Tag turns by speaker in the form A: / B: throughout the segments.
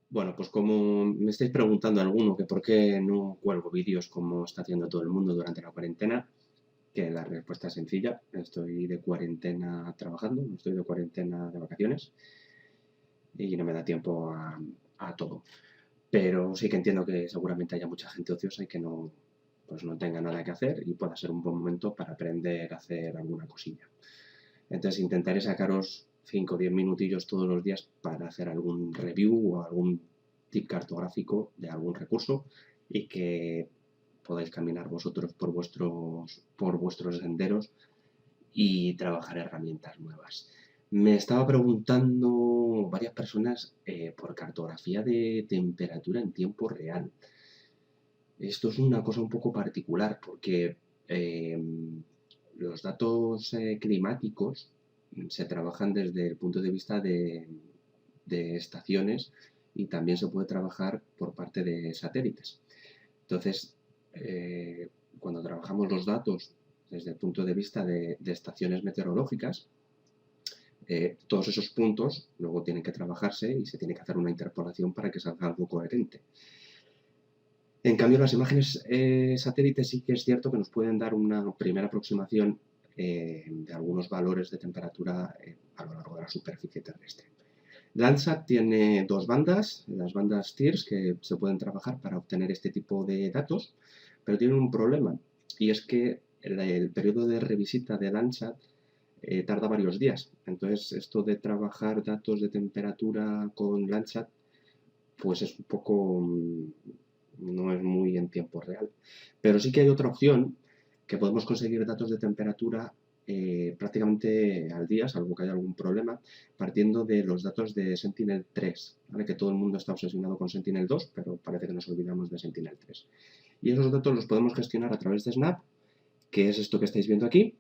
A: Bueno, pues como me estáis preguntando alguno que por qué no cuelgo vídeos como está haciendo todo el mundo durante la cuarentena, que la respuesta es sencilla. Estoy de cuarentena trabajando, no estoy de cuarentena de vacaciones y no me da tiempo a todo. Pero sí que entiendo que seguramente haya mucha gente ociosa y que no, pues no tenga nada que hacer y pueda ser un buen momento para aprender a hacer alguna cosilla. Entonces intentaré sacaros 5 o 10 minutillos todos los días para hacer algún review o algún tip cartográfico de algún recurso y que podáis caminar vosotros por vuestros senderos y trabajar herramientas nuevas. Me estaba preguntando varias personas por cartografía de temperatura en tiempo real. Esto es una cosa un poco particular porque eh, los datos climáticos se trabajan desde el punto de vista de estaciones y también se puede trabajar por parte de satélites. Entonces, cuando trabajamos los datos desde el punto de vista de estaciones meteorológicas, todos esos puntos luego tienen que trabajarse y se tiene que hacer una interpolación para que salga algo coherente. En cambio, las imágenes satélites sí que es cierto que nos pueden dar una primera aproximación de algunos valores de temperatura a lo largo de la superficie terrestre. Landsat tiene dos bandas, las bandas TIRS, que se pueden trabajar para obtener este tipo de datos, pero tienen un problema, y es que el periodo de revisita de Landsat tarda varios días. Entonces, esto de trabajar datos de temperatura con Landsat, pues es un poco, no es muy en tiempo real. Pero sí que hay otra opción, que podemos conseguir datos de temperatura prácticamente al día, salvo que haya algún problema, partiendo de los datos de Sentinel-3, ¿vale? Que todo el mundo está obsesionado con Sentinel-2, pero parece que nos olvidamos de Sentinel-3. Y esos datos los podemos gestionar a través de Snap, que es esto que estáis viendo aquí,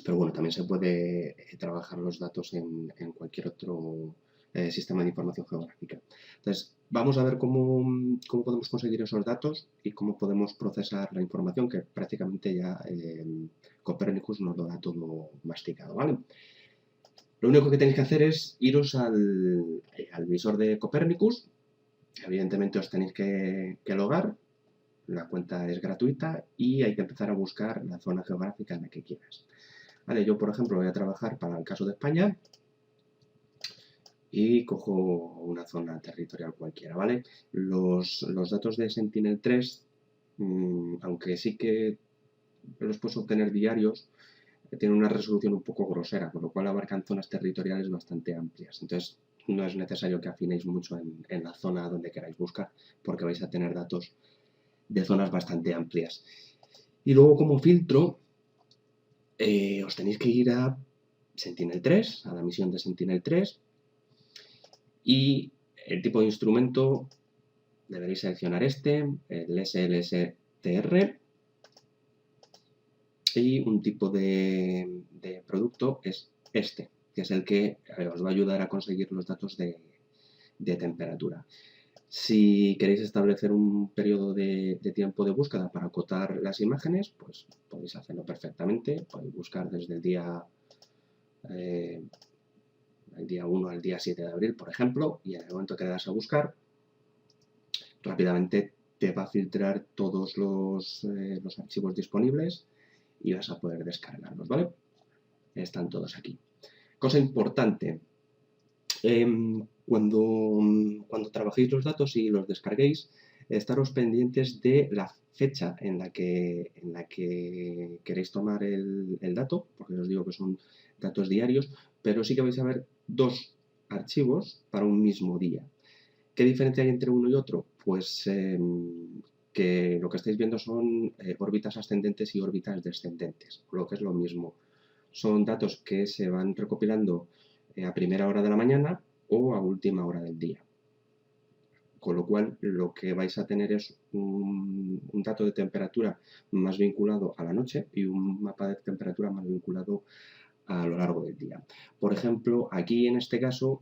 A: pero bueno, también se puede trabajar los datos en cualquier otro sistema de información geográfica. Entonces, vamos a ver cómo podemos conseguir esos datos y cómo podemos procesar la información que prácticamente ya Copernicus nos lo da todo masticado, ¿vale? Lo único que tenéis que hacer es iros al visor de Copernicus. Evidentemente os tenéis que logar, la cuenta es gratuita y hay que empezar a buscar la zona geográfica en la que quieras. Vale, yo por ejemplo voy a trabajar para el caso de España y cojo una zona territorial cualquiera, ¿vale? Los datos de Sentinel-3, aunque sí que los puedes obtener diarios, tienen una resolución un poco grosera, con lo cual abarcan zonas territoriales bastante amplias. Entonces, no es necesario que afinéis mucho en la zona donde queráis buscar, porque vais a tener datos de zonas bastante amplias. Y luego como filtro, os tenéis que ir a Sentinel-3, a la misión de Sentinel-3, y el tipo de instrumento deberéis seleccionar este, el SLSTR, y un tipo de producto es este, que es el que os va a ayudar a conseguir los datos de temperatura. Si queréis establecer un periodo de tiempo de búsqueda para acotar las imágenes, pues podéis hacerlo perfectamente. Podéis buscar desde eh, el día 1 al día 7 de abril, por ejemplo, y en el momento que le das a buscar, rápidamente te va a filtrar todos los archivos disponibles y vas a poder descargarlos, ¿vale? Están todos aquí. Cosa importante, cuando trabajéis los datos y los descarguéis, estaros pendientes de la fecha en la que queréis tomar el dato, porque os digo que son datos diarios, pero sí que vais a ver dos archivos para un mismo día. ¿Qué diferencia hay entre uno y otro? Pues que lo que estáis viendo son órbitas ascendentes y órbitas descendentes, lo que es lo mismo. Son datos que se van recopilando a primera hora de la mañana o a última hora del día. Con lo cual, lo que vais a tener es un dato de temperatura más vinculado a la noche y un mapa de temperatura más vinculado a lo largo del día. Por ejemplo, aquí en este caso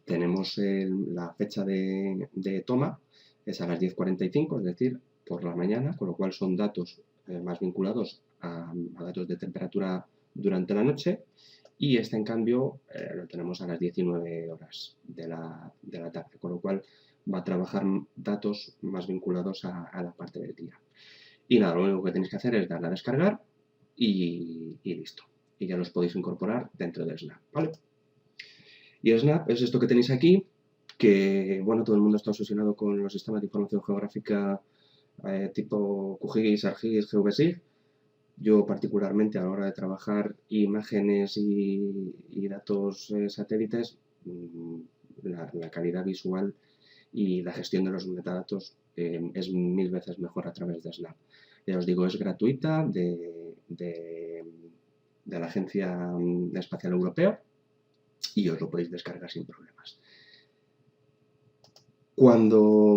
A: tenemos la fecha de toma, es a las 10:45, es decir, por la mañana, con lo cual son datos más vinculados a datos de temperatura durante la noche. y este en cambio lo tenemos a las 19 horas de la tarde, con lo cual va a trabajar datos más vinculados a la parte del día. Y nada, lo único que tenéis que hacer es darle a descargar y listo. Y ya los podéis incorporar dentro de Snap, ¿vale? Y Snap es esto que tenéis aquí, que, bueno, todo el mundo está obsesionado con los sistemas de información geográfica tipo QGIS, ArcGIS, GeoVSIG. Yo particularmente a la hora de trabajar imágenes y datos satélites, la calidad visual y la gestión de los metadatos es 1000 veces mejor a través de Snap. Ya os digo, es gratuita de la Agencia Espacial Europea y os lo podéis descargar sin problemas. Cuando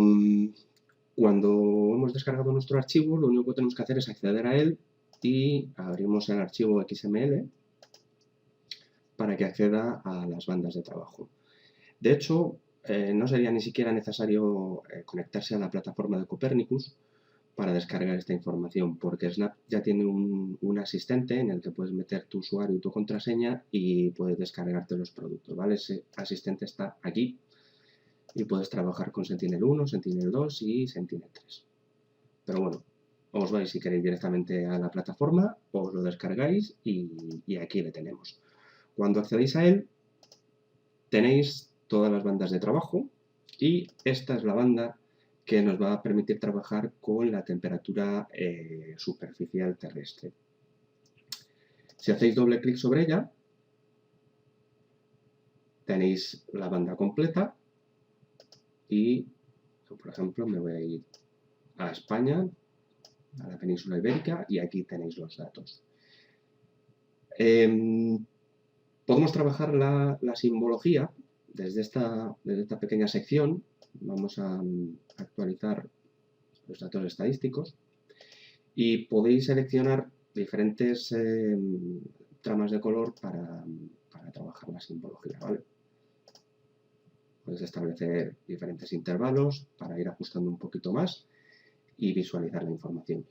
A: hemos descargado nuestro archivo, lo único que tenemos que hacer es acceder a él y abrimos el archivo XML para que acceda a las bandas de trabajo. De hecho, no sería ni siquiera necesario conectarse a la plataforma de Copernicus para descargar esta información, porque Snap ya tiene un asistente en el que puedes meter tu usuario y tu contraseña y puedes descargarte los productos, ¿vale? Ese asistente está aquí y puedes trabajar con Sentinel-1, Sentinel-2 y Sentinel-3. Pero bueno, os vais si queréis directamente a la plataforma, os lo descargáis y aquí le tenemos. Cuando accedéis a él, tenéis todas las bandas de trabajo y esta es la banda que nos va a permitir trabajar con la temperatura superficial terrestre. Si hacéis doble clic sobre ella, tenéis la banda completa y, por ejemplo, me voy a ir a España, a la península ibérica, y aquí tenéis los datos. Podemos trabajar la simbología desde esta pequeña sección. Vamos a actualizar los datos estadísticos y podéis seleccionar diferentes tramas de color para trabajar la simbología, ¿vale? Puedes establecer diferentes intervalos para ir ajustando un poquito más y visualizar la información.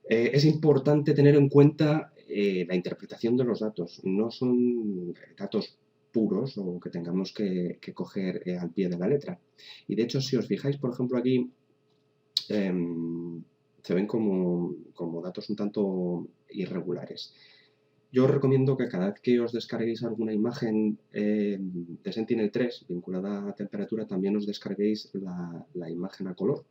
A: Es importante tener en cuenta la interpretación de los datos. No son datos puros o que tengamos que coger al pie de la letra. Y de hecho, si os fijáis, por ejemplo, aquí se ven como datos un tanto irregulares. Yo os recomiendo que cada vez que os descarguéis alguna imagen de Sentinel-3 vinculada a temperatura, también os descarguéis la imagen a color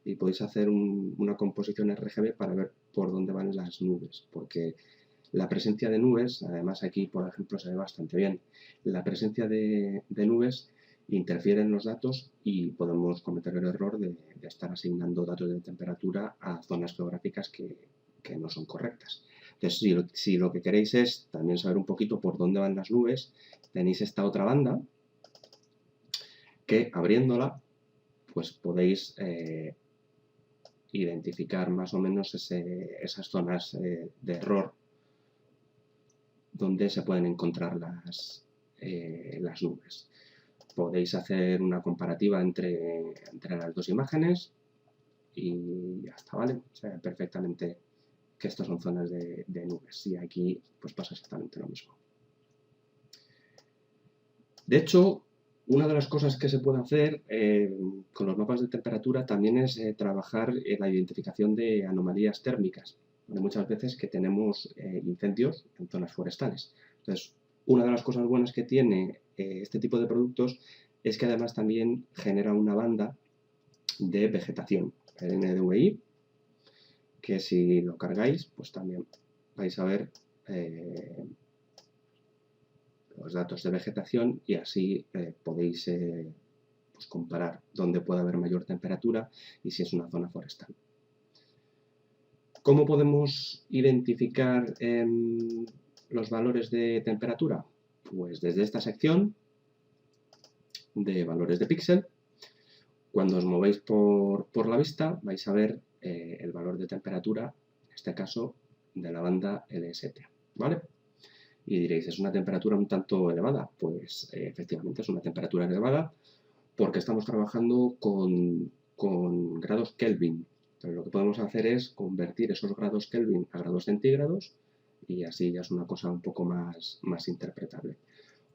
A: y podéis hacer una composición RGB para ver por dónde van las nubes, porque la presencia de nubes, además aquí por ejemplo se ve bastante bien, la presencia de nubes interfiere en los datos y podemos cometer el error de estar asignando datos de temperatura a zonas geográficas que no son correctas. Entonces, si lo que queréis es también saber un poquito por dónde van las nubes, tenéis esta otra banda que abriéndola pues podéis identificar más o menos esas zonas de error donde se pueden encontrar las nubes. Podéis hacer una comparativa entre las dos imágenes y ya está, ¿vale? O sea, perfectamente que estas son zonas de nubes y aquí pues pasa exactamente lo mismo. De hecho, una de las cosas que se puede hacer con los mapas de temperatura también es trabajar en la identificación de anomalías térmicas. Muchas veces que tenemos incendios en zonas forestales. Entonces, una de las cosas buenas que tiene este tipo de productos es que además también genera una banda de vegetación, el NDVI, que si lo cargáis, pues también vais a ver los datos de vegetación y así podéis pues comparar dónde puede haber mayor temperatura y si es una zona forestal. ¿Cómo podemos identificar los valores de temperatura? Pues desde esta sección de valores de píxel, cuando os movéis por la vista vais a ver el valor de temperatura, en este caso de la banda LST, ¿vale? Y diréis, ¿es una temperatura un tanto elevada? Pues efectivamente es una temperatura elevada porque estamos trabajando con grados Kelvin. Entonces lo que podemos hacer es convertir esos grados Kelvin a grados centígrados y así ya es una cosa un poco más interpretable.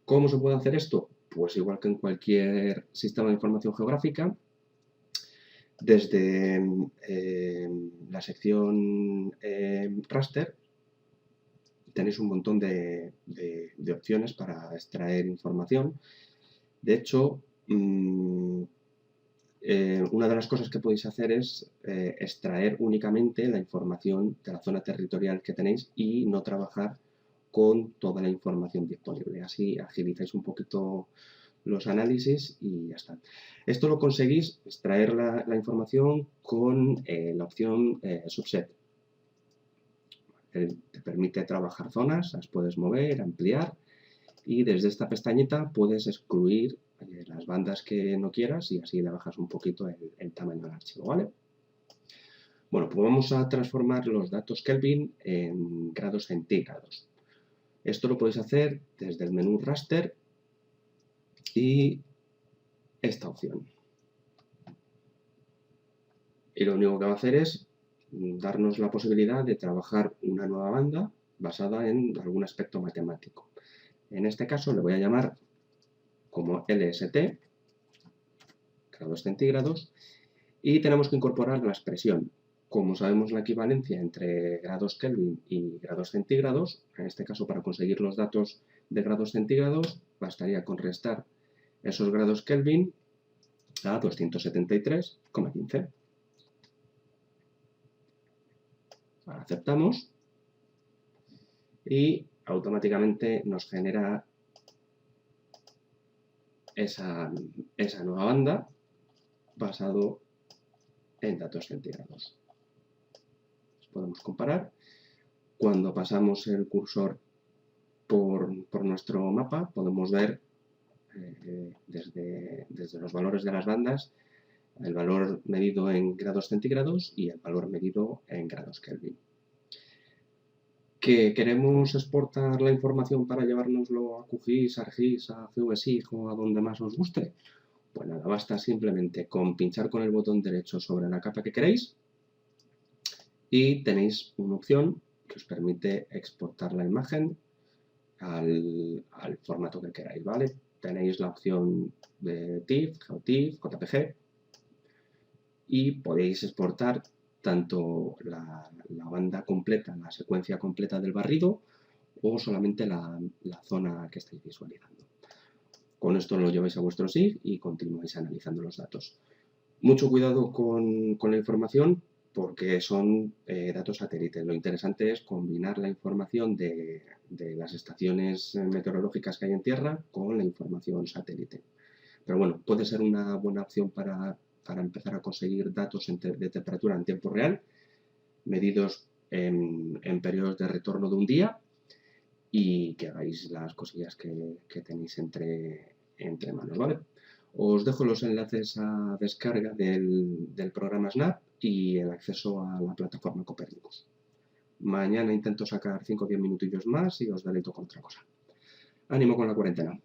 A: ¿Cómo se puede hacer esto? Pues igual que en cualquier sistema de información geográfica, desde la sección raster tenéis un montón de opciones para extraer información. De hecho, una de las cosas que podéis hacer es extraer únicamente la información de la zona territorial que tenéis y no trabajar con toda la información disponible. Así agilizáis un poquito los análisis y ya está. Esto lo conseguís, extraer la información con la opción subset. Te permite trabajar zonas, las puedes mover, ampliar y desde esta pestañita puedes excluir las bandas que no quieras y así le bajas un poquito el tamaño del archivo, ¿vale? Bueno, pues vamos a transformar los datos Kelvin en grados centígrados. Esto lo podéis hacer desde el menú raster y esta opción. Y lo único que va a hacer es darnos la posibilidad de trabajar una nueva banda basada en algún aspecto matemático. En este caso le voy a llamar como LST, grados centígrados, y tenemos que incorporar la expresión. Como sabemos la equivalencia entre grados Kelvin y grados centígrados, en este caso para conseguir los datos de grados centígrados, bastaría con restar esos grados Kelvin a 273,15. Aceptamos y automáticamente nos genera esa nueva banda basado en datos centígrados. Podemos comparar. Cuando pasamos el cursor por nuestro mapa, podemos ver desde los valores de las bandas el valor medido en grados centígrados y el valor medido en grados Kelvin. ¿Que queremos exportar la información para llevárnoslo a QGIS, ArcGIS, a CVSIG o a donde más os guste? Pues nada, basta simplemente con pinchar con el botón derecho sobre la capa que queréis y tenéis una opción que os permite exportar la imagen al formato que queráis, ¿vale? Tenéis la opción de TIFF, GeoTIFF, JPG y podéis exportar tanto la banda completa, la secuencia completa del barrido o solamente la zona que estáis visualizando. Con esto lo lleváis a vuestro SIG y continuáis analizando los datos. Mucho cuidado con la información porque son datos satélites. Lo interesante es combinar la información de las estaciones meteorológicas que hay en tierra con la información satélite. Pero bueno, puede ser una buena opción para empezar a conseguir datos de temperatura en tiempo real, medidos en periodos de retorno de un día y que hagáis las cosillas que tenéis entre manos, ¿vale? Os dejo los enlaces a descarga del programa Snap y el acceso a la plataforma Copernicus. Mañana intento sacar 5 o 10 minutillos más y os deleito con otra cosa. Ánimo con la cuarentena.